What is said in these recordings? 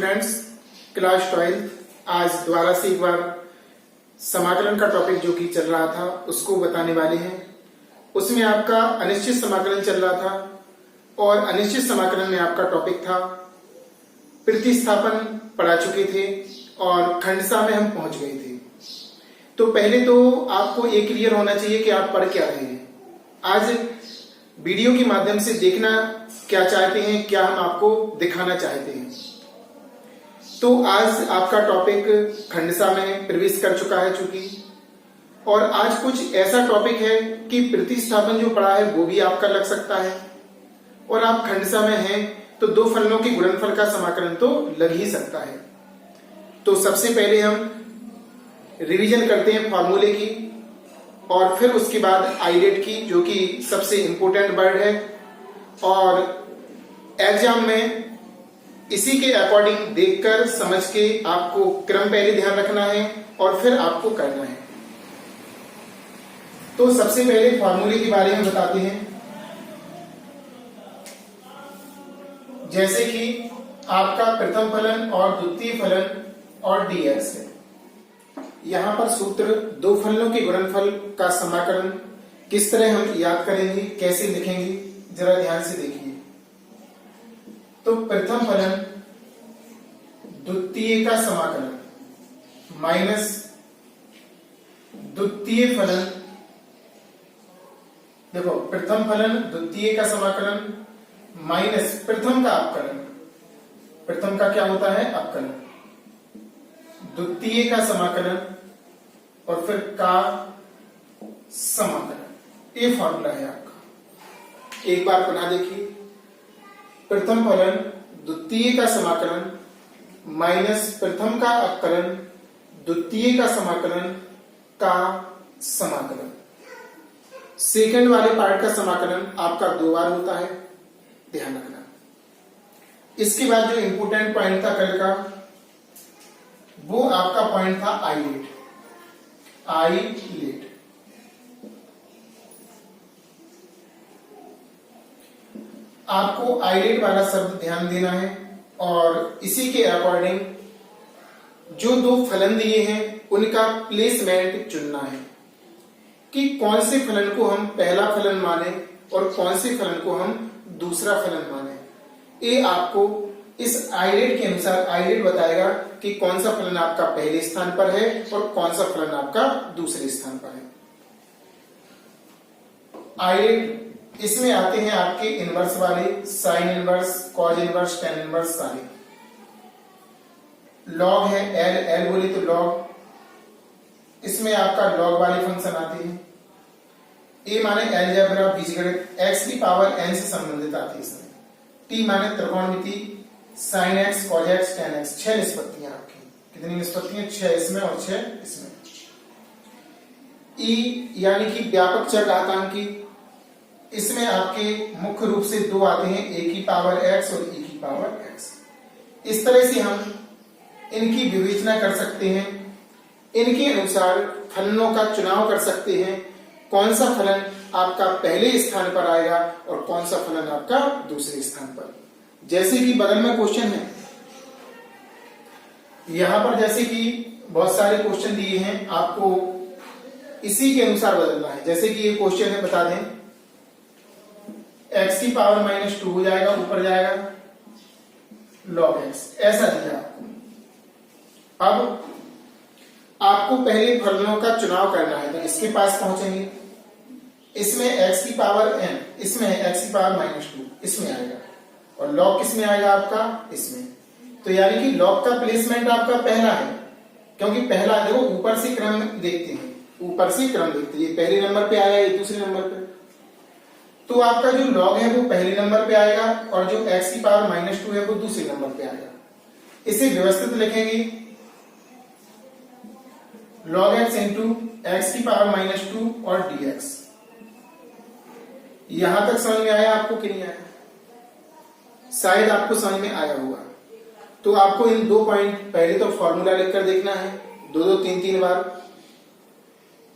Students, class 12 आज दोबारा से एक बार समाकलन का टॉपिक जो कि चल रहा था उसको बताने वाले हैं। उसमें आपका अनिश्चित समाकलन चल रहा था और अनिश्चित समाकलन में आपका टॉपिक था प्रतिस्थापन पढ़ा चुके थे और खंडसा में हम पहुंच गए थे। तो पहले तो आपको ये क्लियर होना चाहिए कि आप पढ़ क्या रहे हैं। आज वीडियो के माध्यम से देखना क्या चाहते हैं, क्या हम आपको दिखाना चाहते हैं। तो आज आपका टॉपिक खंडसा में प्रवेश कर चुका है चूंकि, और आज कुछ ऐसा टॉपिक है कि प्रतिस्थापन जो पढ़ा है वो भी आपका लग सकता है, और आप खंडसा में हैं तो दो फलनों के गुणनफल का समाकलन तो लग ही सकता है। तो सबसे पहले हम रिवीजन करते हैं फॉर्मूले की, और फिर उसके बाद आइलेट की, जो कि सबसे इंपॉर्टेंट वर्ड है, और एग्जाम में इसी के अकॉर्डिंग देखकर समझ के आपको क्रम पहले ध्यान रखना है और फिर आपको करना है। तो सबसे पहले फॉर्मूले के बारे में बताते हैं। जैसे कि आपका प्रथम फलन और द्वितीय फलन और dx है। यहां पर सूत्र दो फलनों के गुणनफल का समाकलन किस तरह हम याद करेंगे, कैसे लिखेंगे, जरा ध्यान से देखिए। तो प्रथम फलन द्वितीय का समाकलन माइनस द्वितीय फलन, देखो प्रथम फलन द्वितीय का समाकलन माइनस प्रथम का अपकलन। प्रथम का क्या होता है? अपकलन। द्वितीय का समाकलन और फिर का समाकलन। ये फॉर्मूला है आपका। एक बार पुनः देखिए, प्रथम फलन द्वितीय का समाकलन माइनस प्रथम का अपकलन द्वितीय का समाकलन का समाकलन। सेकंड वाले पार्ट का समाकलन आपका दो बार होता है, ध्यान रखना। इसके बाद जो इंपोर्टेंट पॉइंट था कल का, वो आपका पॉइंट था आइलेट। आइलेट आपको आइलेट वाला शब्द ध्यान देना है, और इसी के अकॉर्डिंग जो दो फलन दिए हैं उनका प्लेसमेंट चुनना है कि कौन से फलन को हम पहला फलन माने और कौन से फलन को हम दूसरा फलन माने। ये आपको इस आइलेट के अनुसार आइलेट बताएगा कि कौन सा फलन आपका पहले स्थान पर है और कौन सा फलन आपका दूसरे स्थान पर है। आइलेट इसमें आते हैं आपके इनवर्स वाले, sine inverse, cause inverse, tan inverse सारे। लॉग है, एल बोले तो लॉग, इसमें आपका लॉग वाले फंक्शन आते हैं। ए माने अलजेब्रा, बीजगणित, एक्स की पावर एन से संबंधित आती है इसमें। टी माने त्रिकोणमिति, sine X, cos X, tan X. 6 निष्पत्तियां आपकी। कितनी निष्पत्तियां? 6 इसमें और 6 इसमें। ई यानी कि व्यापक चर घातांकी, इसमें आपके मुख्य रूप से दो आते हैं, ए की पावर एक्स और ई की पावर एक्स। इस तरह से हम इनकी विवेचना कर सकते हैं, इनके अनुसार फलनों का चुनाव कर सकते हैं, कौन सा फलन आपका पहले स्थान पर आएगा और कौन सा फलन आपका दूसरे स्थान पर। जैसे कि बगल में क्वेश्चन है, यहां पर जैसे कि बहुत सारे क्वेश्चन दिए हैं, आपको इसी के अनुसार बदलना है। जैसे कि ये क्वेश्चन है, बता दें x की पावर -2 हो जाएगा, ऊपर जाएगा log x, ऐसा दिया आपको। अब आपको पहले फलनों का चुनाव करना है, तो इसके पास पहुंचेंगे। इसमें x की पावर n, इसमें x की पावर -2, इसमें आएगा, और log किसमें आएगा आपका? इसमें। तो यानी कि log का प्लेसमेंट आपका पहला है, क्योंकि पहला देखो ऊपर से क्रम देखते हैं, ऊपर से क्रम देखते हैं। ये पहले नंबर पे आया, ये दूसरे नंबर पे, तो आपका जो log है वो पहले नंबर पे आएगा और जो x की पावर -2 है वो दूसरे नंबर पे आएगा। इसे व्यवस्थित लिखेंगे, log x इंटू x की पावर -2 और dx। यहां तक समझ में आया आपको कि नहीं आया? शायद आपको समझ में आया होगा। तो आपको इन दो पॉइंट पहले तो फॉर्मूला लिखकर देखना है, 2-2, 3-3 बार।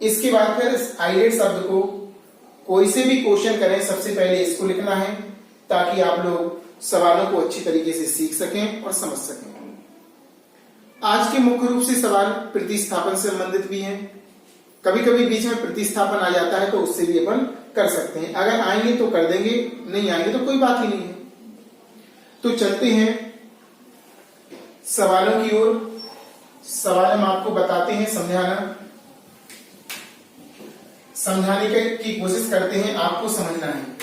इसके बाद फिर इस आइलेट शब्द को कोई से भी क्वेश्चन करें, सबसे पहले इसको लिखना है, ताकि आप लोग सवालों को अच्छी तरीके से सीख सकें और समझ सकें। आज के मुख्य रूप से सवाल प्रतिस्थापन से संबंधित भी हैं। कभी कभी बीच में प्रतिस्थापन आ जाता है तो उससे भी अपन कर सकते हैं। अगर आएंगे तो कर देंगे, नहीं आएंगे तो कोई बात ही नहीं है। तो चलते हैं सवालों की ओर। सवाल हम आपको बताते हैं, समझाने की कोशिश करते हैं, आपको समझना है।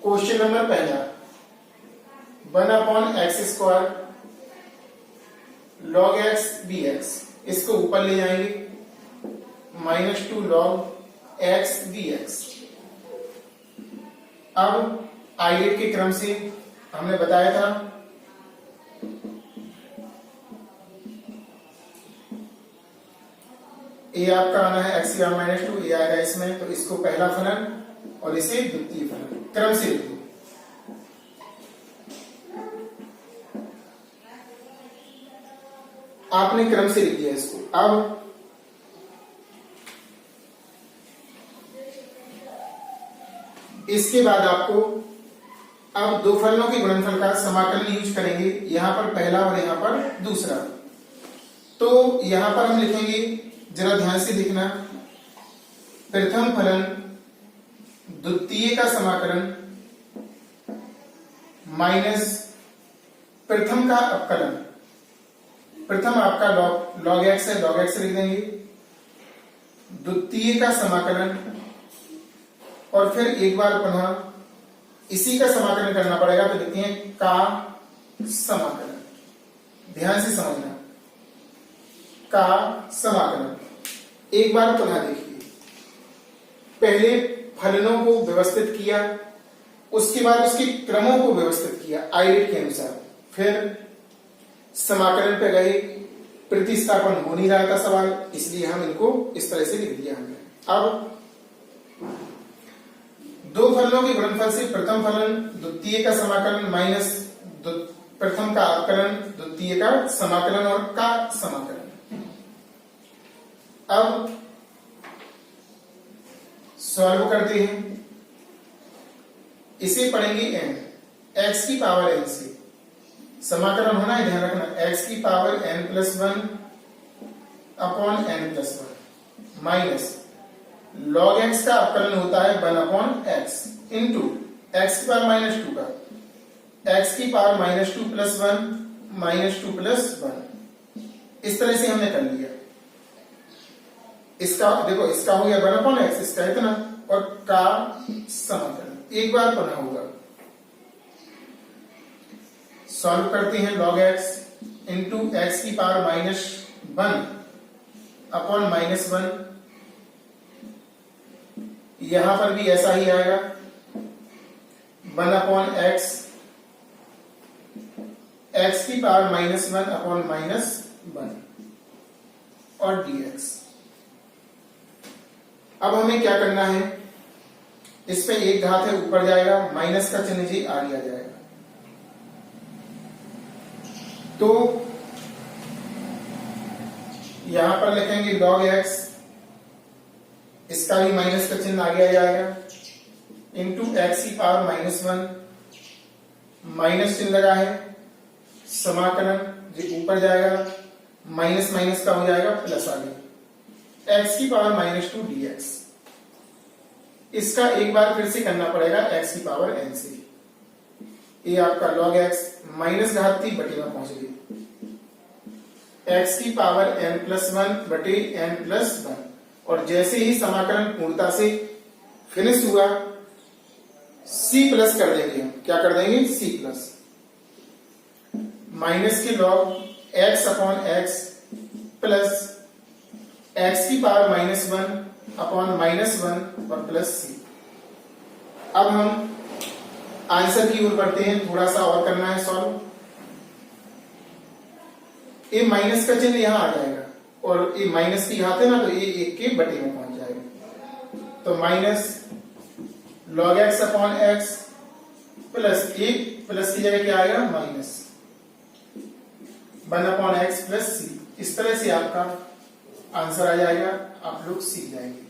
क्वेश्चन नंबर पहला, 1/x² log x dx, इसको ऊपर ले जाएंगे, -2 log x dx। अब आइलेट के क्रम से हमने बताया था ए आपका आना है x⁻², ए आएगा इसमें, तो इसको पहला फलन और इसे द्वितीय फलन क्रम से लिखो। आपने क्रम से लिख दिया इसको। अब इसके बाद आपको अब दो फलनों के गुणनफल का समाकलन यूज करेंगे, यहां पर पहला और यहां पर दूसरा। तो यहां पर हम लिखेंगे, जरा ध्यान से देखना, प्रथम फलन द्वितीय का समाकलन माइनस प्रथम का अपकलन। प्रथम आपका log x है, log x लिख देंगे, द्वितीय का समाकलन, और फिर एक बार पुनः इसी का समाकलन करना पड़ेगा, तो लिखते हैं का समाकलन। ध्यान से समझना, का समाकलन। एक बार पुनः देखिए, पहले फलनों को व्यवस्थित किया, उसके बाद उसके क्रमों को व्यवस्थित किया आइलेट के अनुसार, फिर समाकलन पे गए। प्रतिस्थापन हो नहीं रहा था सवाल, इसलिए हम इनको इस तरह से लिख दिया हमने। अब दो फलनों के गुणनफल से प्रथम फलन द्वितीय का समाकलन माइनस प्रथम का अपकलन, द्वितीय का समाकलन और का समाकलन। अब सॉल्व करते हैं, इसे पढ़ेंगे n, x की पावर n से समाकलन होना है, ध्यान रखना, x की power n+1 upon n+1 minus log x का अपकलन होता है 1/x इंटू x की पावर -2 का, x की पावर -2 + 1 -2 + 1। इस तरह से हमने कर लिया। इसका देखो, इसका हो गया 1/x, इसका इतना, और का समाकलन एक बार पुनः होगा। सॉल्व करते हैं, log x इंटू x की पावर -1 अपॉन -1, यहां पर भी ऐसा ही आएगा, 1/x, x की पावर -1 अपॉन -1 और dx। अब हमें क्या करना है, इस पे एक घात है ऊपर जाएगा, माइनस का चिन्ह जी आगे आ जाएगा, तो यहां पर लिखेंगे log x, इसका भी माइनस का चिन्ह आगे आ जाएगा, इंटू x की पावर -1, माइनस चिन्ह लगा है, समाकलन जो ऊपर जाएगा, माइनस माइनस का हो जाएगा प्लस आगे, x की पावर -2 dx। इसका एक बार फिर से करना पड़ेगा x की पावर n से। ये आपका log x माइनस घात थी, बटे में पहुंच गई, x की पावर n+1 बटे n+1, और जैसे ही समाकलन पूर्णता से फिनिश हुआ, c प्लस कर देंगे हम। क्या कर देंगे? c प्लस, माइनस के log x upon x plus x की पावर -1 अपॉन -1 और प्लस c। अब हम आंसर की ओर बढ़ते हैं, थोड़ा सा और करना है सॉल्व। ये माइनस का चिन्ह यहां आ जाएगा, और ये माइनस की घात है ना, तो ये 1 के बटे में पहुंच जाएगा, तो minus log x upon x plus 1, plus की जगह क्या आएगा? Minus 1/x plus c। इस तरह से आपका आंसर आ जाएगा, आप लोग सीख जाएंगे।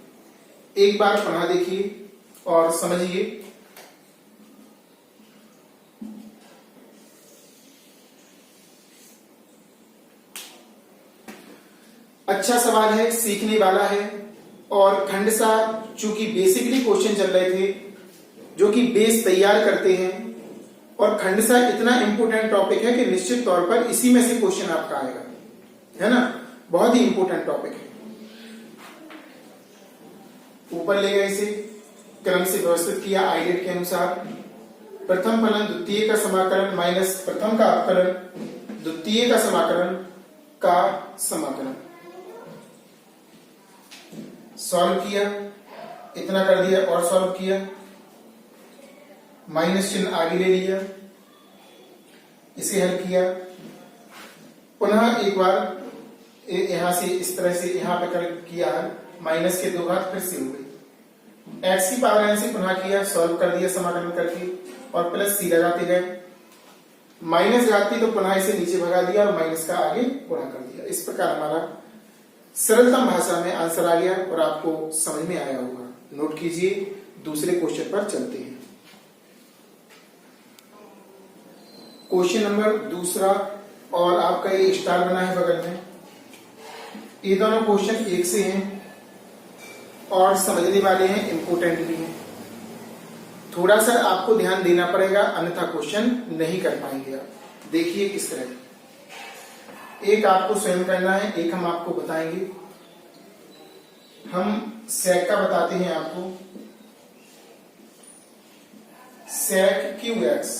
एक बार पढ़ा देखिए और समझिए। अच्छा सवाल है, सीखने वाला है। और खंडसा चूंकि बेसिकली क्वेश्चन चल रहे थे जो कि बेस तैयार करते हैं, और खंडसा इतना इंपोर्टेंट टॉपिक है कि निश्चित तौर पर इसी में से क्वेश्चन आपका आएगा, है ना। बहुत ही इंपोर्टेंट टॉपिक है। ऊपर ले गए, इसे क्रम से व्यवस्थित किया आइलेट के अनुसार। प्रथम फलन द्वितीय का समाकलन माइनस प्रथम का अवकलन द्वितीय का समाकलन का समाकलन। सॉल्व किया, इतना कर दिया और सॉल्व किया, माइनस चिन्ह आगे ले लिया, इसे हल किया। पुनः एक बार यहां से इस तरह से यहां पे कर किया, माइनस के 2 घात फिर से हो गई। एक्स की पावर n से पुनः किया, सॉल्व कर दिया समाकलन करके, और प्लस सी लगाते गए। माइनस घात थी तो पुनः इसे नीचे भगा दिया और माइनस का आगे गुणा कर दिया। इस प्रकार हमारा सरलतम भाषा में आंसर आ गया और आपको समझ में आया होगा। नोट कीजिए, दूसरे क्वेश्चन पर चलते हैं। क्वेश्चन नंबर दूसरा, और आपका ये स्टार बना है बगल में। ये दोनों क्वेश्चन एक से हैं और समझने वाले हैं, इंपोर्टेंट भी हैं। थोड़ा सा आपको ध्यान देना पड़ेगा, अन्यथा क्वेश्चन नहीं कर पाएंगे आप। देखिए किस तरह, एक आपको स्वयं करना है, एक हम आपको बताएंगे। हम सेक का बताते हैं आपको। सेक क्यू एक्स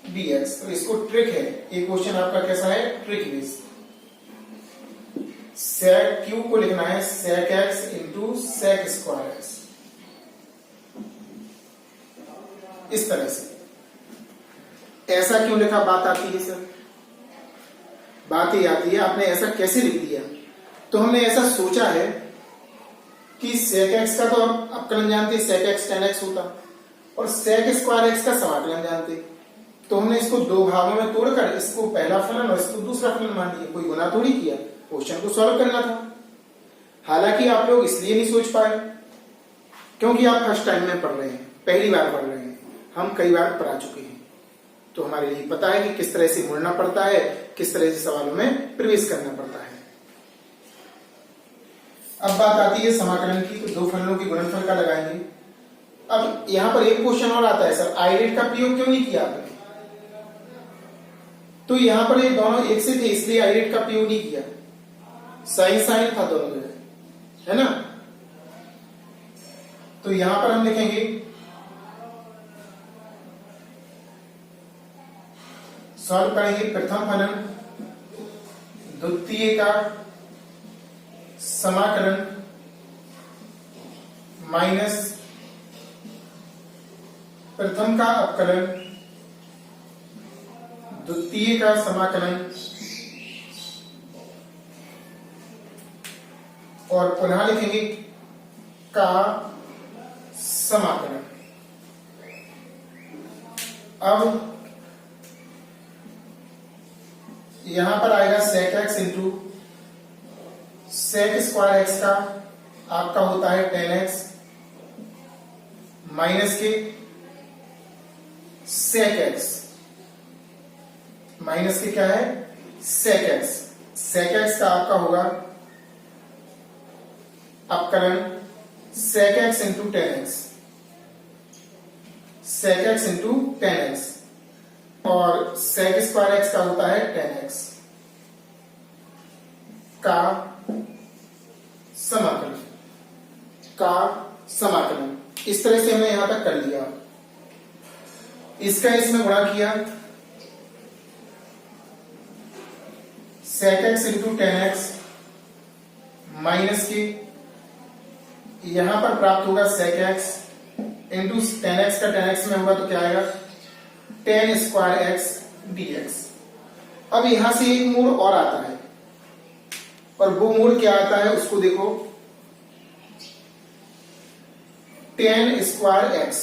डी एक्स, तो इसको ट्रिक है। एक क्वेश्चन आपका कैसा है, ट्रिक बेस। सेक क्यू को लिखना है sec x into sec square x, इस तरह से। ऐसा क्यों लिखा, बात आती है सर, बात ही आती है, आपने ऐसा कैसे लिख दिया? तो हमने ऐसा सोचा है कि सेक एक्स का तो आप अवकलन जानते, सेक एक्स tan x होता, और सेक स्क्वायर एक्स का समाकलन जानते। तो हमने इसको 2 भागों में तोड़कर इसको पहला फलन और इसको दूसरा फलन मान लिया। कोई गुना थोड़ी किया, क्वेश्चन को सॉल्व करना था। हालांकि आप लोग इसलिए नहीं सोच पाए क्योंकि आप फर्स्ट टाइम में पढ़ रहे हैं, पहली बार पढ़ रहे हैं। हम कई बार पढ़ा चुके हैं, तो हमारे लिए पता है कि किस तरह से मुड़ना पड़ता है, किस तरह से सवालों में प्रवेश करना पड़ता है। अब बात आती है समाकलन की, तो 2 फलनों के गुणनफल का लगाएंगे। अब यहां पर एक क्वेश्चन और आता है, सर आइलेट का प्रयोग क्यों नहीं किया आपने? तो यहां पर ये दोनों एक से थे, इसलिए आइलेट का प्रयोग नहीं किया। साइन साइन था दोनों जगह, है ना। तो यहां पर हम लिखेंगे सॉल्व करेंगे प्रथम फलन द्वितीय का समाकलन माइनस प्रथम का अवकलन द्वितीय का समाकलन, और पुनः लिखेंगे का समाकलन। अब यहां पर आएगा sec x into sec square x का आपका होता है tan x माइनस के सेक एक्स, माइनस के क्या है सेक एक्स। सेक एक्स का आपका होगा अवकलन sec x into tan x, sec x into tan x, और सेक स्क्वायर एक्स का होता है tan x का समाकलन, का समाकलन। इस तरह से हमने यहां तक कर लिया। इसका इसमें गुणा किया, sec x into tan x minus के, यहां पर प्राप्त होगा sec x into tan x का tan x में होगा तो क्या आएगा tan स्क्वायर एक्स dx। अब यहां से एक मोड़ और आता है, और वो मोड़ क्या आता है उसको देखो, tan स्क्वायर एक्स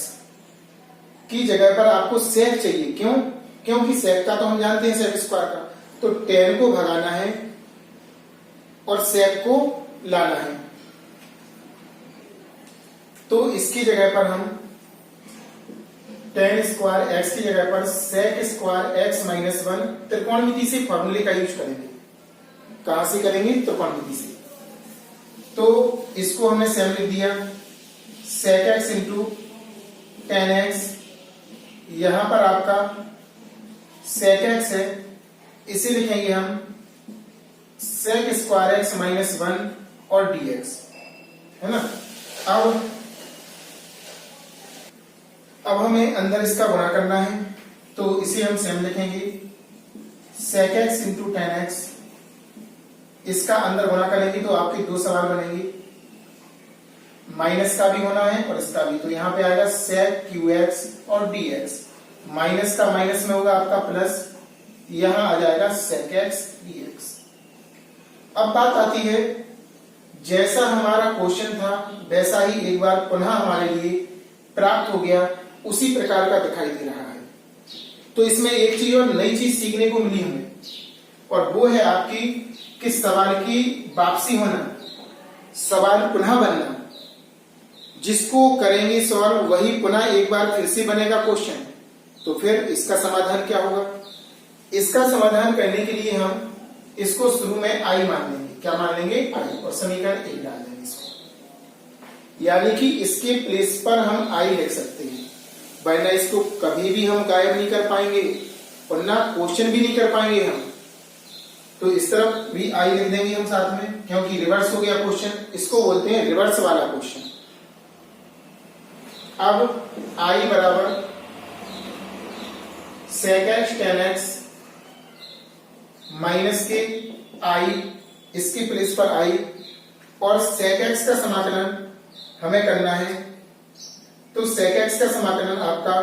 की जगह पर आपको सेक चाहिए। क्यों? क्योंकि सेक का तो हम जानते हैं सेक स्क्वायर का, तो tan को भगाना है और सेक को लाना है। तो इसकी जगह पर हम tan स्क्वायर एक्स की जगह पर सेक स्क्वायर एक्स माइनस 1 त्रिकोणमिति से फॉर्मूले का यूज करेंगे। कहां से करेंगे? त्रिकोणमिति से। तो इसको हमने सेम लिख दिया, sec x into ten x, यहां पर आपका sec x है, इसे लिखेंगे हम sec स्क्वायर एक्स माइनस 1 और dx, है ना। अब हमें अंदर इसका गुणा करना है, तो इसे हम सेम लिखेंगे sec x into ten x, इसका अंदर गुणा करेंगे तो आपके दो सवाल बनेंगे, माइनस का भी होना है और इसका भी, तो यहां पे आएगा sec qx और dx, माइनस का माइनस में होगा आपका प्लस, यहां आ जाएगा sec x dx। अब बात आती है, जैसा हमारा क्वेश्चन था वैसा ही एक बार पुनः हमारे लिए प्राप्त हो गया, उसी प्रकार का दिखाई दे रहा है। तो इसमें एक चीज और नई चीज सीखने को मिली हमें, और वो है आपकी कि सवाल की वापसी होना, सवाल पुनः बनना, जिसको करेंगे सॉल्व वही पुनः एक बार फिर से बनेगा क्वेश्चन। तो फिर इसका समाधान क्या होगा? इसका समाधान करने के लिए हम इसको शुरू में आई मान लेंगे। क्या मान लेंगे? आई, और समीकरण 1 डाल देंगे इसको, यानी कि इसके प्लेस पर हम आई लिख सकते हैं, वरना इसको कभी भी हम गायब नहीं कर पाएंगे और ना क्वेश्चन भी नहीं कर पाएंगे हम। तो इस तरफ भी आई लिख देंगे हम साथ में, क्योंकि रिवर्स हो गया क्वेश्चन, इसको बोलते हैं रिवर्स वाला क्वेश्चन। अब आई बराबर sec x tan x minus के आई, इसके प्लेस पर आई, और sec x का समाकलन हमें करना है। तो sec x का समाकलन आपका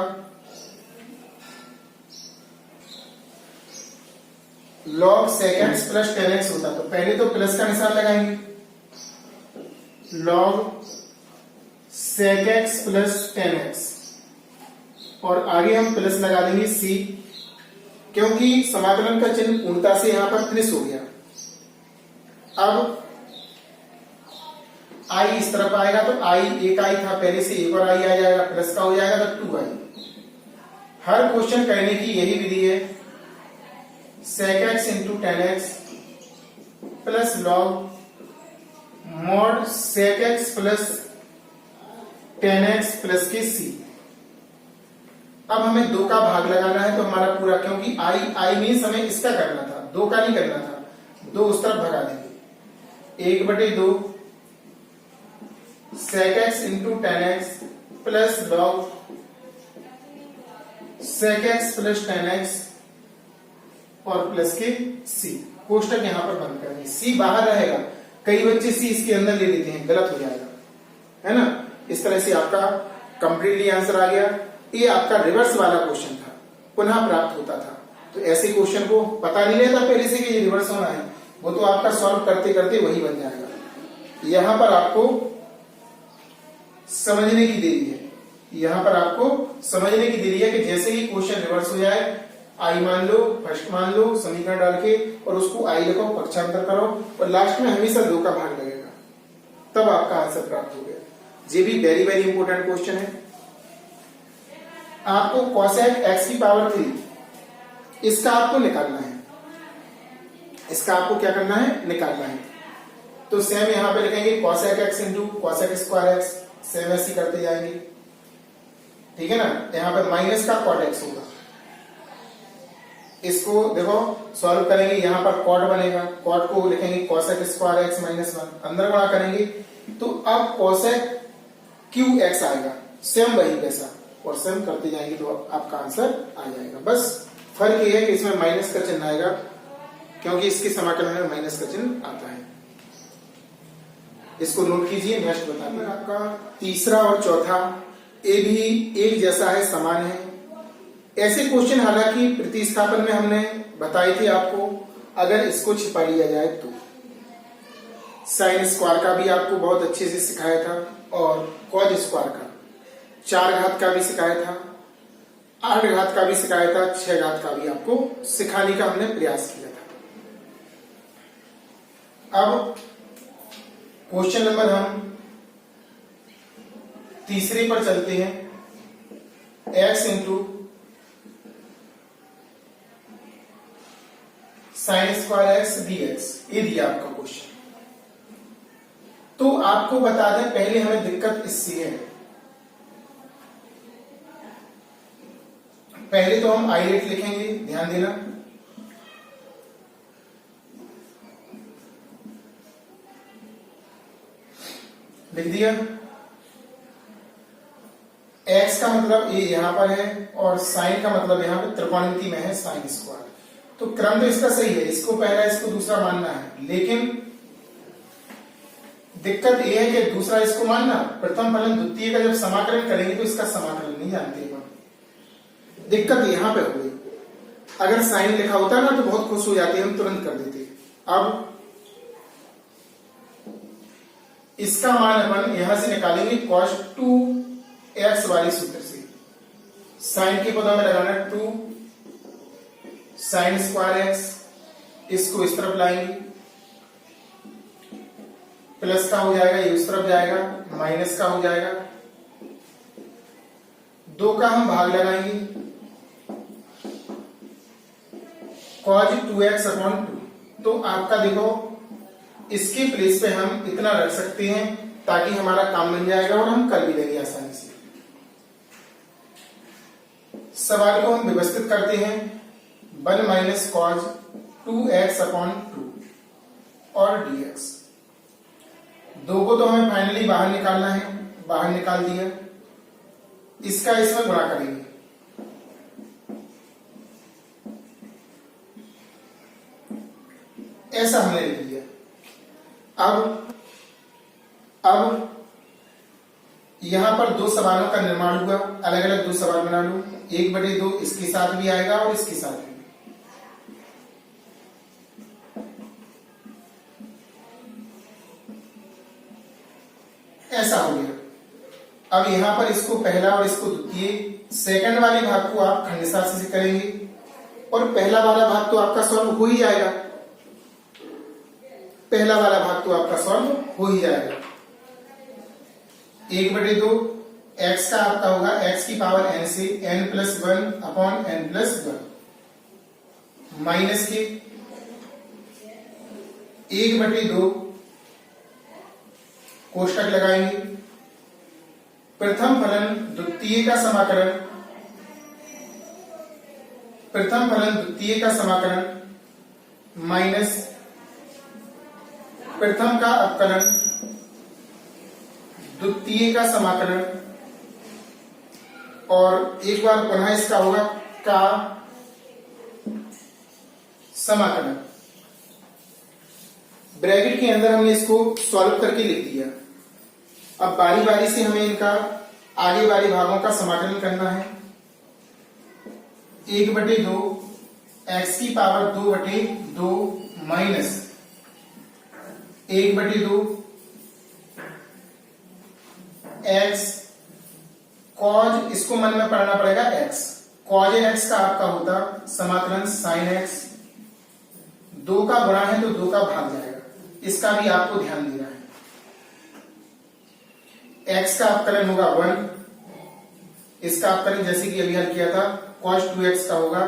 log sec x plus tan x होता, तो पहले तो प्लस का निशान लगाएंगे, log sec x plus tan x, और आगे हम प्लस लगा देंगे c, क्योंकि समाकलन का चिन्ह पूर्णता से यहां पर फिनिश हो गया। अब i इस तरफ आएगा, तो i एक आई था पहले से, एक और आई आ जाएगा, प्लस का हो जाएगा तो 2i। हर क्वेश्चन करने की यही विधि है, sec x into ten x plus log mod sec x plus ten x plus के c। अब हमें 2 का भाग लगाना है, तो हमारा पूरा, क्योंकि आई मीन्स हमें इसका करना था, 2 का नहीं करना था, 2 उस तरफ भगा देंगे, 1/2 sec x into ten x plus log sec x plus ten x और प्लस के c। कोष्टक यहां पर बंद करेंगे, c बाहर रहेगा, कई बच्चे c इसके अंदर ले लेते हैं, गलत हो जाएगा, है ना। इस तरह से आपका कंप्लीटली आंसर आ गया। ये आपका रिवर्स वाला क्वेश्चन था, पुनः प्राप्त होता था। तो ऐसे क्वेश्चन को पता नहीं रहता पहले से कि ये रिवर्स होना है, वो तो आपका सॉल्व करते करते वही बन जाएगा। यहां पर आपको समझने की देरी है, यहां पर आपको समझने की देरी है कि जैसे ही क्वेश्चन रिवर्स हो जाए, आई मान लो, फर्स्ट मान लो, समीकरण डाल के और उसको आई लिखो, पक्षांतर करो, और लास्ट में हमेशा 2 का भाग लगेगा, तब आपका आंसर प्राप्त हो गया। ये भी वेरी वेरी इंपोर्टेंट क्वेश्चन है। आपको cosec x की पावर 3, इसका आपको निकालना है, इसका आपको क्या करना है? निकालना है। तो सेम यहां पे लिखेंगे cosec x into cosec square x, same ऐसे करते जाएंगे, ठीक है ना। यहां पर माइनस का cot x होगा, इसको देखो सॉल्व करेंगे, यहां पर cot बनेगा, cot को लिखेंगे cosec स्क्वायर एक्स माइनस 1, अंदर गुणा करेंगे तो अब cosec qx आएगा, सेम वही वैसा, और सेम करते जाएंगे तो आपका आंसर आ जाएगा। बस फर्क ये है कि इसमें माइनस का चिन्ह आएगा, क्योंकि इसके समाकलन में माइनस का चिन्ह आता है। इसको नोट कीजिए, नेक्स्ट बताते हैं। आपका तीसरा और चौथा ये भी एक जैसा है, समान है। ऐसे क्वेश्चन हालांकि प्रतिस्थापन में हमने बताए थे आपको, अगर इसको छिपा लिया जाए तो। साइन स्क्वायर का भी आपको बहुत अच्छे से सिखाया था, और कॉज स्क्वायर का, 4 घात का भी सिखाया था, 8 घात का भी सिखाया था, 6 घात का भी आपको सिखाने का हमने प्रयास किया था। अब क्वेश्चन नंबर हम तीसरे पर चलते हैं, x into sine square x dx, ये दिया आपका क्वेश्चन। तो आपको बता दें, पहले हमें दिक्कत इससे है। पहले तो हम आई रेट लिखेंगे, ध्यान देना। लिख दिया। x का मतलब ये यहां पर है और साइन का मतलब यहां पर त्रिकोणमिति में है साइन स्क्वायर। तो क्रम तो इसका सही है, इसको पहला इसको दूसरा मानना है, लेकिन दिक्कत यह है कि दूसरा इसको मानना, प्रथम फलन द्वितीय का जब समाकलन करेंगे तो इसका समाकलन नहीं जानते हैं। दिक्कत यहां पे हो गई। अगर साइन लिखा होता ना तो बहुत खुश हो जाते, हम तुरंत कर देते। अब इसका मान अपन यहां से निकालेंगे cos 2x वाले सूत्र से। साइन के पदों में लगाना 2 साइन स्क्वायर x, इसको इस तरफ लाएंगे, प्लस का हो जाएगा, ये उस तरफ जाएगा, माइनस का हो जाएगा, 2 का हम भाग लगाएंगे, cos 2x अपॉन 2। तो आपका देखो इसके प्लेस पे हम इतना रख सकते हैं ताकि हमारा काम बन जाएगा और हम कर भी लेंगे आसानी से। सवाल को हम व्यवस्थित करते हैं, 1 माइनस cos 2x अपॉन 2 और dx। 2 को तो हमें फाइनली बाहर निकालना है, बाहर निकाल दिया। इसका इसमें गुणा करेंगे, ऐसा हमने लिख दिया। अब यहां पर 2 सवालों का निर्माण हुआ, अलग अलग 2 सवाल बना लो, 1/2 इसके साथ भी आएगा और इसके साथ भी। ऐसा हो गया। अब यहां पर इसको पहला और इसको द्वितीय, सेकंड वाले भाग को आप खंडशास्त्र से करेंगे और पहला वाला भाग तो आपका सॉल्व हो ही जाएगा। पहला वाला भाग तो आपका सॉल्व हो ही जाएगा। 1/2 x का आपका होगा x की पावर n से n+1 अपॉन n+1 माइनस के 1/2 कोष्टक लगाएंगे, प्रथम फलन द्वितीय का समाकलन, प्रथम फलन द्वितीय का समाकलन माइनस प्रथम का अवकलन द्वितीय का समाकलन, और एक बार पुनः इसका होगा का समाकलन। ब्रैकेट के अंदर हमने इसको सॉल्व करके लिख दिया। अब बारी बारी से हमें इनका आगे वाले भागों का समाकलन करना है। 1/2 x की पावर 2/2 माइनस 1/2 x cos, इसको मन में पढ़ना पड़ेगा x, cos x का आपका होता समाकलन sin x, 2 का गुणा है तो 2 का भाग जाएगा, इसका भी आपको ध्यान देना है। x का अवकलन होगा 1, इसका अवकलन जैसे कि अभी हल किया था cos 2x का होगा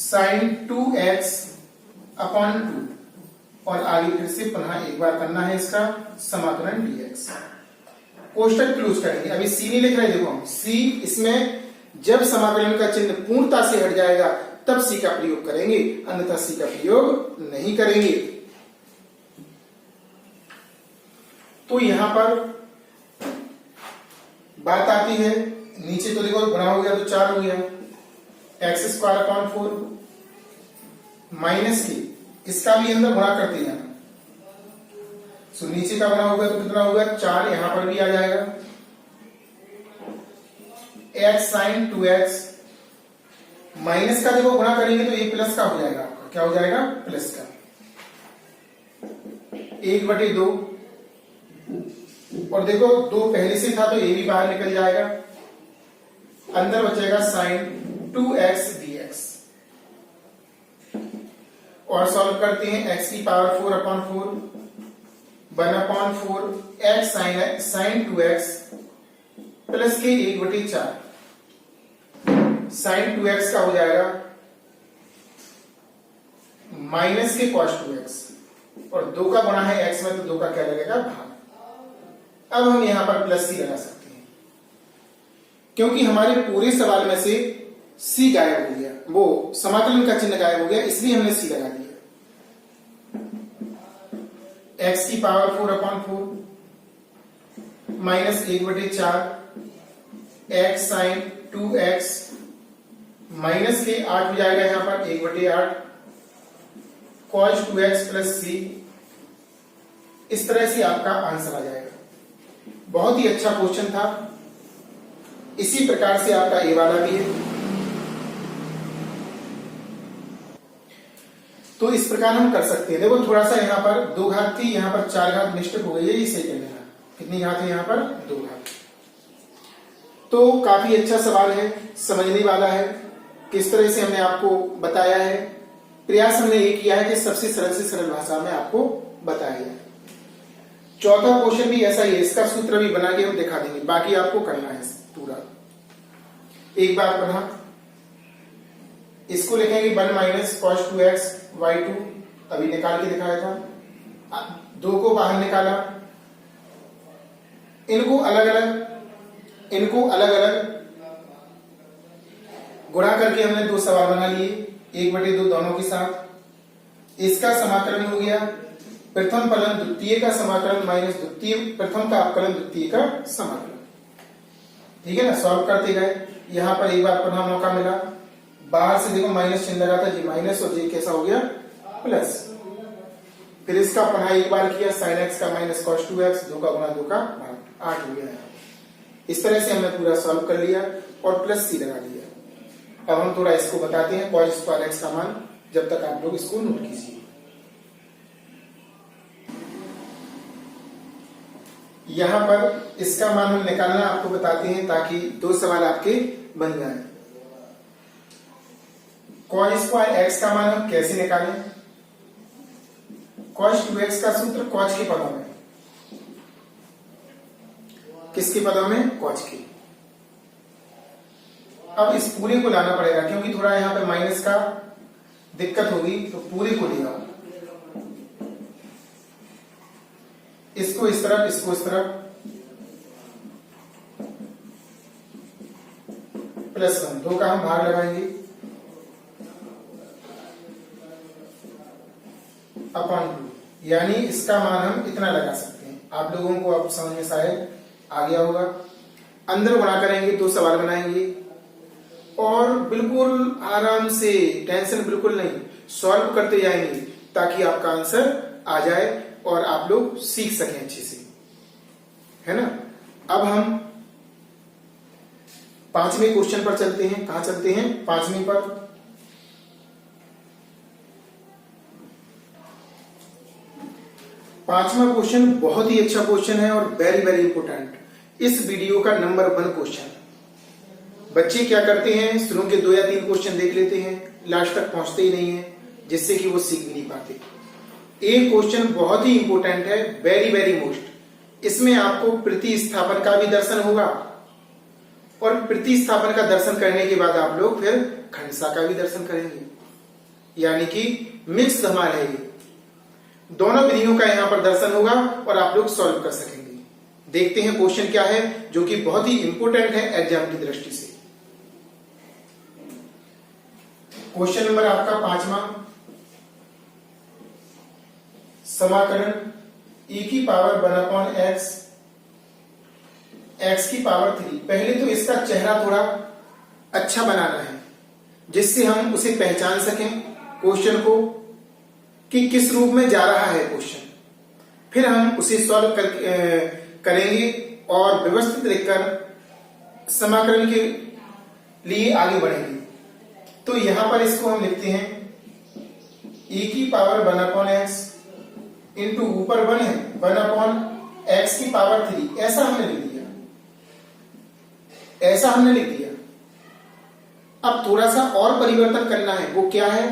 sin 2x अपॉन 2, और आगे फिर से पुनः एक बार करना है इसका समाकलन dx। कोष्टक क्लोज करेंगे। अभी c नहीं लिख रहे, देखो हम c, इसमें जब समाकलन का चिन्ह पूर्णता से हट जाएगा तब c का प्रयोग करेंगे, अन्यथा c का प्रयोग नहीं करेंगे। तो यहां पर बात आती है, नीचे तो देखो गुणा हो गया तो 4 हो गया, x² अपॉन 4 माइनस की, इसका भी अंदर गुणा करते जाना। सो नीचे का गुणा होगा तो कितना होगा 4, यहां पर भी आ जाएगा x sin 2x, माइनस का देखो गुणा करेंगे तो ये प्लस का हो जाएगा, आपका क्या हो जाएगा प्लस का, 1/2, और देखो 2 पहले से था तो ये भी बाहर निकल जाएगा, अंदर बचेगा sin 2x dx। और सॉल्व करते हैं, x की power 4 upon 4 1/4 x sin 2x plus के 1/4 sin 2x का हो जाएगा माइनस के cos 2x, और 2 का गुणा है x में, तो 2 का क्या लगेगा, भाग। अब हम यहां पर प्लस सी लगा सकते हैं, क्योंकि हमारे पूरे सवाल में से सी गायब हो गया, वो समाकलन का चिन्ह गायब हो गया, इसलिए हमने सी लगा दिया। x की power 4/4 minus 1/4 x sine 2x minus के 8 हो जाएगा यहां पर 1/8 cos 2x प्लस सी। इस तरह से आपका आंसर आ जाएगा। बहुत ही अच्छा क्वेश्चन था। इसी प्रकार से आपका ए वाला भी है। तो इस प्रकार हम कर सकते हैं। देखो थोड़ा सा यहाँ पर 2 घात थी, यहाँ पर 4 घात मिस्टेक हो गई है, इसे कर लेना। कितनी घात है यहाँ पर, 2 घात। तो काफी अच्छा सवाल है, समझने वाला है। किस तरह से हमने आपको बताया है, प्रयास हमने ये किया है कि सबसे सरल से सरल भाषा में आपको बताया है। चौथा क्वेश्चन भी ऐसा ही है, इसका सूत्र भी बना के हम दिखा देंगे, बाकी आपको करना है पूरा। एक बार पढ़ा, इसको लिखेंगे 1 माइनस cos 2x y2, अभी निकाल के दिखाया था। 2 को बाहर निकाला, इनको अलग अलग गुणा करके हमने 2 सवाल बना लिए, 1/2 दोनों के साथ। इसका समाकलन हो गया प्रथम फलन द्वितीय का समाकलन माइनस द्वितीय प्रथम का अपकलन द्वितीय का समाकलन। ठीक है ना, सॉल्व करते गए। यहां पर एक बार पुनः मौका मिला, बाहर से देखो माइनस चिन्ह लगा था जी माइनस, और जी कैसा हो गया प्लस। फिर इसका पुनः एक बार किया, sin x का माइनस cos 2x, 2 का गुणा 2 का भाग 8 हो गया। इस तरह से हमने पूरा सॉल्व कर लिया और प्लस सी लगा दिया। अब हम थोड़ा इसको बताते हैं, cos स्क्वायर x का मान, जब तक आप लोग इसको नोट कीजिए। यहां पर इसका मान हम निकालना आपको बताते हैं, ताकि 2 सवाल आपके बन जाए। cos स्क्वायर x का मान हम कैसे निकालें? cos 2x का सूत्र cos के पदों में, किसके पदों में, cos के। अब इस पूरे को लाना पड़ेगा, क्योंकि थोड़ा यहां पे माइनस का दिक्कत होगी, तो पूरे को ले आओ। इसको इस तरफ, इसको इस तरफ, +1, 2 का हम भाग लगाएंगे अपॉन 2, यानी इसका मान हम इतना लगा सकते हैं। आप लोगों को अब समझ में शायद आ गया होगा। अंदर गुणा करेंगे, 2 सवाल बनाएंगे और बिल्कुल आराम से, टेंशन बिल्कुल नहीं, सॉल्व करते जाएंगे, ताकि आपका आंसर आ जाए और आप लोग सीख सकें अच्छे से, है ना। अब हम 5वें क्वेश्चन पर चलते हैं। कहां चलते हैं, 5वें पर। 5वां क्वेश्चन बहुत ही अच्छा क्वेश्चन है और वेरी वेरी इंपोर्टेंट, इस वीडियो का नंबर 1 क्वेश्चन। बच्चे क्या करते हैं, शुरू के 2 या 3 क्वेश्चन देख लेते हैं, लास्ट तक पहुंचते ही नहीं है, जिससे कि वो सीख भी नहीं पाते। एक क्वेश्चन बहुत ही इंपोर्टेंट है, वेरी वेरी मोस्ट। इसमें आपको प्रतिस्थापन का भी दर्शन होगा, और प्रतिस्थापन का दर्शन करने के बाद आप लोग फिर खंडसा का भी दर्शन करेंगे, यानी कि मिक्स हमारा है। दोनों विधियों का यहां पर दर्शन होगा और आप लोग सॉल्व कर सकेंगे। देखते हैं क्वेश्चन क्या है, जो कि बहुत ही इंपोर्टेंट है एग्जाम की दृष्टि से। क्वेश्चन नंबर आपका 5वां, समाकलन e की पावर 1/x x की पावर 3। पहले तो इसका चेहरा थोड़ा अच्छा बनाना है, जिससे हम उसे पहचान सकें क्वेश्चन को, कि किस रूप में जा रहा है क्वेश्चन। फिर हम उसे सॉल्व करेंगे और व्यवस्थित लिखकर समाकलन के लिए आगे बढ़ेंगे। तो यहां पर इसको हम लिखते हैं e की पावर 1/x इंटू ऊपर 1 है 1/x की पावर 3, ऐसा हमने लिख दिया, ऐसा हमने लिख दिया। अब थोड़ा सा और परिवर्तन करना है, वो क्या है,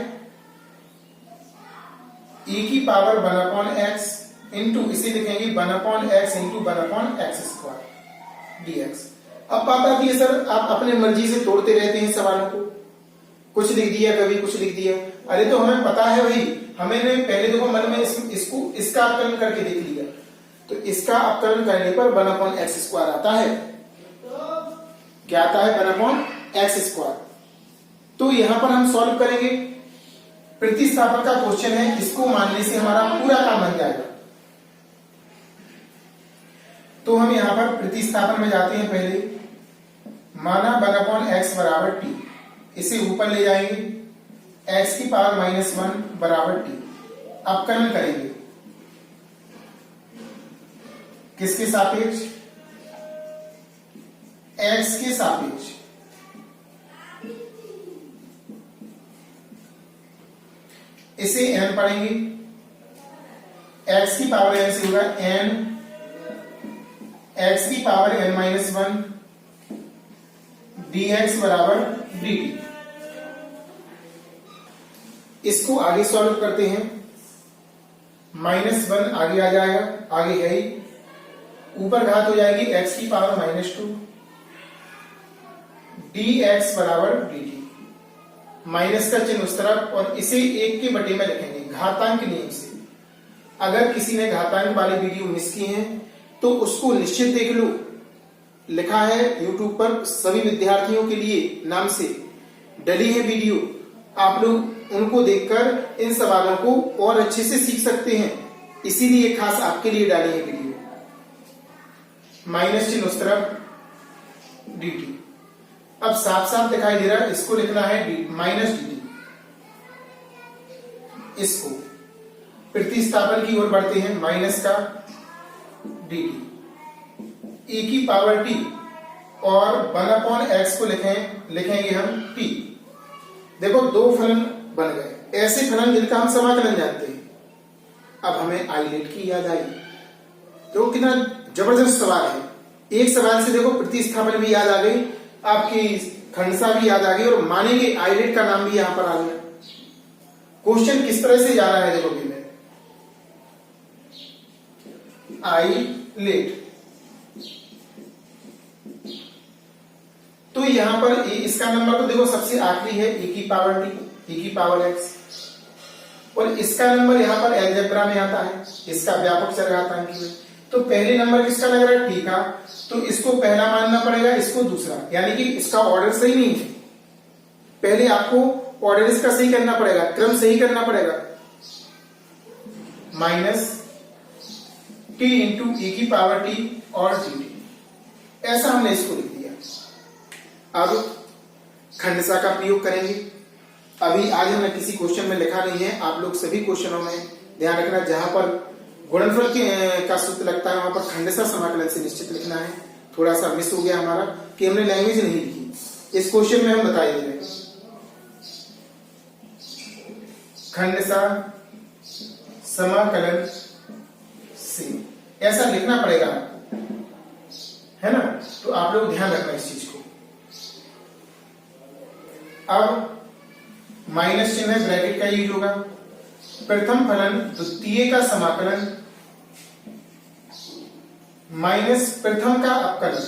e की पावर 1/x इंटू, इसे लिखेंगे 1/x इंटू 1/x² dx। अब बात आती है, सर आप अपने मर्जी से तोड़ते रहते हैं सवालों को, कुछ लिख दिया, कभी कुछ लिख दिया। अरे तो हमें पता है भाई, हमें पहले देखो मन में इसको इसका अवकलन करके देख लिया, तो इसका अवकलन करने पर 1/x² आता है। क्या आता है? 1/x²। तो यहां पर हम सॉल्व करेंगे, प्रतिस्थापन का क्वेश्चन है, इसको मानने से हमारा पूरा काम बन जाएगा। तो हम यहां पर प्रतिस्थापन में जाते हैं। पहले माना 1/x बराबर t, इसे ऊपर ले जाएंगे, x की पावर -1 बराबर t। अवकलन करेंगे किसके सापेक्ष? x के सापेक्ष। इसे n पढ़ेंगे, x की पावर n से होगा n, x की पावर n-1 dx बराबर dt। इसको आगे सॉल्व करते हैं। -1 आगे आ जाएगा, आगे है ही, ऊपर घात हो जाएगी x की पावर -2 dx बराबर dt। माइनस का चिन्ह उस तरफ, और इसे 1 के बटे में लिखेंगे घातांक नियम से। अगर किसी ने घातांक वाली वीडियो मिस की है तो उसको निश्चित देख लो, लिखा है YouTube पर सभी विद्यार्थियों के लिए नाम से डली है वीडियो। आप लोग उनको देखकर इन सवालों को और अच्छे से सीख सकते हैं, इसीलिए खास आपके लिए डाली है वीडियो। माइनस चिन्ह उस तरफ, dt। अब साफ साफ दिखाई दे रहा है, इसको लिखना है -dt। इसको प्रतिस्थापन की ओर बढ़ते हैं, माइनस का dt e की पावर t, और 1/x को लिखेंगे हम t। देखो दो फलन बन गए, ऐसे फलन जिनका हम समाकलन जानते हैं। अब हमें आइलेट की याद आई, तो कितना जबरदस्त सवाल है। एक सवाल से देखो प्रतिस्थापन भी याद आ गई, आपकी खंडसा भी याद आ गई, और मानेंगे आइलेट का नाम भी यहां पर आ गया। क्वेश्चन किस तरह से जा रहा है देखो भी मैं, आइलेट। तो यहां पर इसका नंबर तो देखो सबसे आखिरी है e की पावर t, e की पावर x, और इसका नंबर यहां पर अलजेब्रा में आता है, इसका व्यापक चरघातांकी में। तो पहले नंबर किसका लग रहा है? t का, तो इसको पहला मानना पड़ेगा, इसको दूसरा, यानी कि इसका ऑर्डर सही नहीं है। पहले आपको ऑर्डर इसका सही करना पड़ेगा, क्रम सही करना पड़ेगा। -t इंटू e की पावर t और dt, ऐसा हमने इसको लिख दिया। अब खंडसा का प्रयोग करेंगे। अभी आज हमने किसी क्वेश्चन में लिखा नहीं है, आप लोग सभी क्वेश्चनों में ध्यान रखना, जहां पर गुणनफल का सूत्र लगता है वहां पर खंडसा समाकलन से निश्चित लिखना है। थोड़ा सा मिस हो गया हमारा कि हमने लैंग्वेज नहीं लिखी। इस क्वेश्चन में हम बता दे रहे हैं खंडसा समाकलन से, ऐसा लिखना पड़ेगा, है ना? तो आप लोग ध्यान रखना इस चीज को। अब माइनस चिन्ह है, ब्रैकेट का यूज होगा। प्रथम फलन द्वितीय का समाकलन माइनस प्रथम का अपकलन,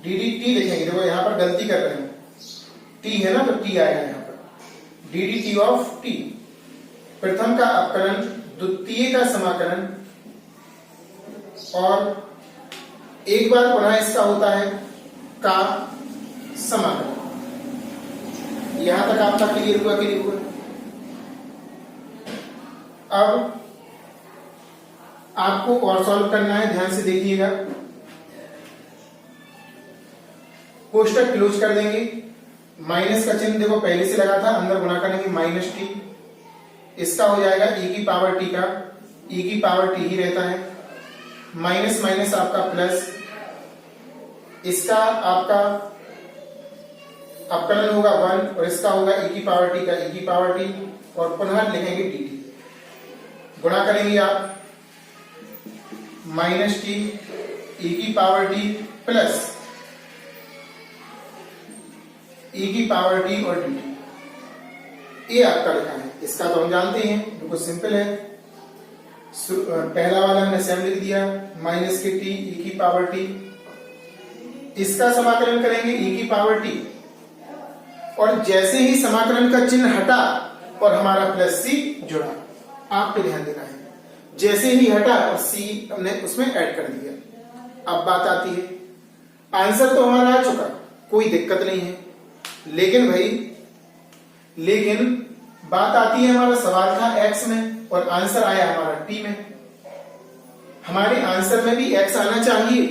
ddt लिखेंगे। देखो यहां पर गलती कर रहे हैं, t है ना, तो t आएगा यहां पर, ddt ऑफ t। प्रथम का अपकलन, द्वितीय का समाकलन, और एक बार पुनः इसका होता है का समाकलन। यहां तक आपका क्लियर हुआ कि नहीं हुआ? अब आपको और सॉल्व करना है, ध्यान से देखिएगा। कोष्टक क्लोज कर देंगे, माइनस का चिन्ह देखो पहले से लगा था, अंदर गुणा करेंगे -t, इसका हो जाएगा e की पावर t का, e की पावर t ही रहता है, माइनस माइनस आपका प्लस, इसका आपका अपकलन होगा 1, और इसका होगा e की पावर t का e की पावर t, और पुनः लिखेंगे dt। गुणा करेंगे आप -t e की पावर t प्लस e की पावर t और dt। ये आपका लिखा है, इसका तो हम जानते हैं, बिल्कुल सिंपल है। पहला वाला हमने सेम लिख दिया, माइनस के t e की पावर t, इसका समाकलन करेंगे e की पावर t, और जैसे ही समाकलन का चिन्ह हटा और हमारा प्लस सी जुड़ा, आपको ध्यान देना है, जैसे ही हटा और सी हमने उसमें ऐड कर दिया। अब बात आती है, आंसर तो हमारा आ चुका, कोई दिक्कत नहीं है, लेकिन भाई बात आती है, हमारा सवाल था x में और आंसर आया हमारा t में। हमारे आंसर में भी x आना चाहिए,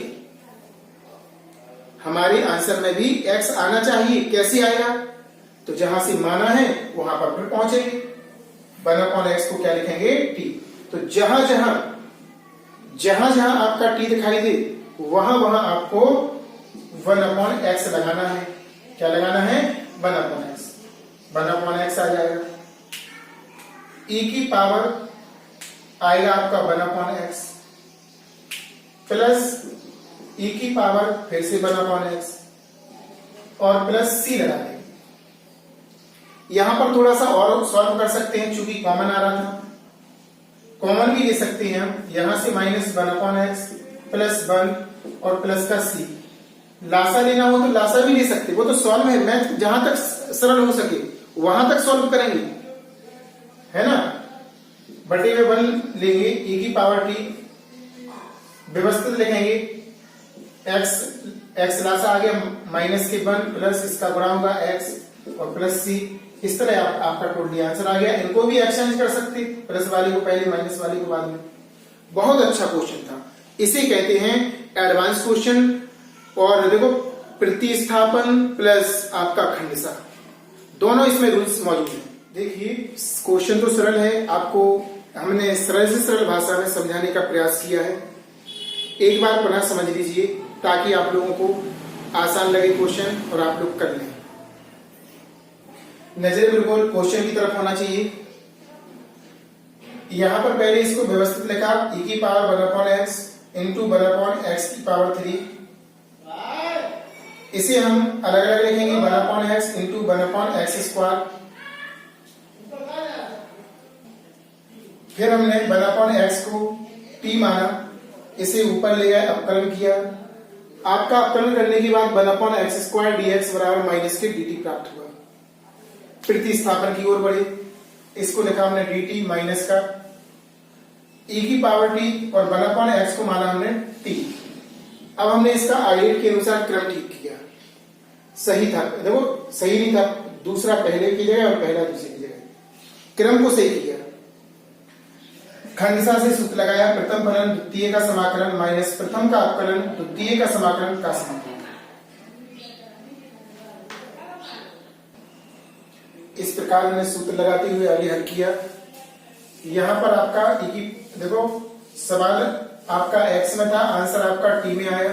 हमारे आंसर में भी x आना चाहिए। कैसे आएगा? तो जहां से माना है वहां पर फिर पहुंचेंगे, 1/x को क्या लिखेंगे? t। तो जहां जहां आपका t दिखाई दे वहां आपको 1/x लगाना है। क्या लगाना है? 1/x। 1/x आ जाएगा, e की पावर आएगा आपका 1/x प्लस e की पावर फिर से 1/x और प्लस c लगा देंगे। यहां पर थोड़ा सा और सॉल्व कर सकते हैं, चूंकि कॉमन आ रहा था, कॉमन भी ले सकते हैं हम। यहां से -1/x प्लस 1 और प्लस का c, लासा लेना हो तो लासा भी ले सकते, वो तो सॉल्व है, मैथ जहां तक सरल हो सके वहां तक सॉल्व करेंगे, है ना। बटे में 1 लेंगे, e की पावर t व्यवस्थित लिखेंगे, x लासा आ गया -1 प्लस इसका गुणा होगा x और प्लस c। इस तरह आपका टोटली आंसर आ गया। इनको भी एक्सचेंज कर सकते, प्लस वाले को पहले, माइनस वाले को बाद में। बहुत अच्छा क्वेश्चन था, इसे कहते हैं एडवांस क्वेश्चन। और देखो, प्रतिस्थापन प्लस आपका खंडसा, दोनों इसमें रूल्स मौजूद हैं। देखिए, क्वेश्चन तो सरल है, आपको हमने सरल से सरल भाषा में समझाने का प्रयास किया है। एक बार पुनः समझ लीजिए ताकि आप लोगों को आसान लगे क्वेश्चन और आप लोग कर लें। नजरें बिल्कुल क्वेश्चन की तरफ होना चाहिए। यहां पर पहले इसको व्यवस्थित लिखा, e की पावर 1/x इंटू 1/x की पावर 3। इसे हम अलग अलग लिखेंगे, 1/x इंटू 1/x स्क्वायर। फिर हमने 1/x को t माना, इसे ऊपर ले गए, अवकलन किया। आपका अवकलन करने के बाद 1/x स्क्वायर dx बराबर माइनस के dt प्राप्त हुआ। प्रतिस्थापन की ओर बढ़े, इसको लिखा हमने dt माइनस का e की पावर t और 1/x को माना हमने t। अब हमने इसका आर्डर के अनुसार क्रम ठीक किया, सही था। देखो, सही नहीं था, दूसरा पहले की जगह और पहला दूसरे की जगह, क्रम को सही किया। खंडसा से सूत्र लगाया, प्रथम फलन द्वितीय का समाकलन माइनस प्रथम का अवकलन द्वितीय का समाकलन का समाकलन। इस प्रकार हमने सूत्र लगाते हुए आगे हल किया। यहां पर आपका देखो, सवाल आपका x में था, आंसर आपका t में आया।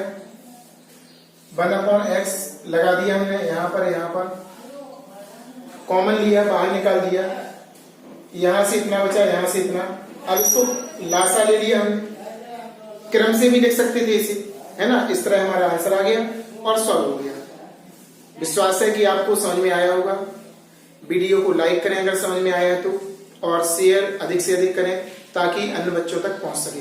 1/x लगा दिया हमने, यहां पर कॉमन लिया, बाहर निकाल दिया, यहां से इतना बचा, यहां से इतना। अब इसको लासा ले लिया हमने, क्रम से भी लिख सकते थे इसे, है ना। इस तरह हमारा आंसर आ गया और सॉल्व हो गया। विश्वास है कि आपको समझ में आया होगा। वीडियो को लाइक करें अगर समझ में आया तो, और शेयर अधिक से अधिक करें ताकि अन्य बच्चों तक पहुंच सके।